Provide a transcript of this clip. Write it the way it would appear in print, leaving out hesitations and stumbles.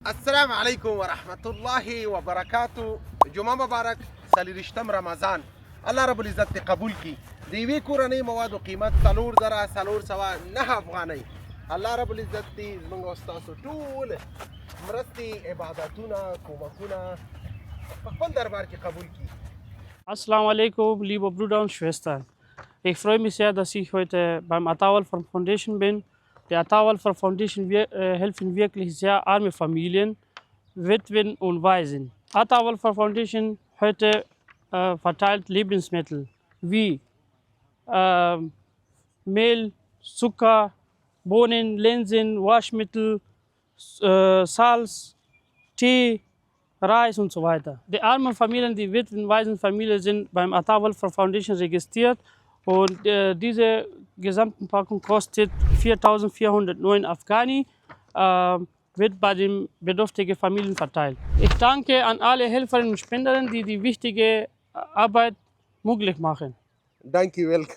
السلام عليكم ورحمة الله وبركاته. جمعه مبارک، څلېرویشتم رمضان. الله رب العزت دې قبول کړي. د یوې کورنۍ موادو قیمت 4,409 افغانۍ. الله رب العزت دې زموږ او ستاسو ټول مرستې، عبادتونه، کومکونه په خپل دربار کې قبول کړي. Assalamu alaikum, liebe Brüder und Schwestern. Ich freue mich sehr, dass ich heute beim Atawalfar Foundation bin. Der Atawalfar Foundation helfen wirklich sehr arme Familien, Witwen und Waisen. Atawalfar Foundation heute verteilt Lebensmittel wie Mehl, Zucker, Bohnen, Linsen, Waschmittel, Salz, Tee, Reis und so weiter. Die armen Familien, die Witwen, Waisenfamilien sind beim Atawalfar Foundation registriert und diese gesamte Packung kostet 4.409 Afghani, wird bei den bedürftigen Familien verteilt. Ich danke an alle Helferinnen und Spenderinnen, die die wichtige Arbeit möglich machen. Danke, welcome.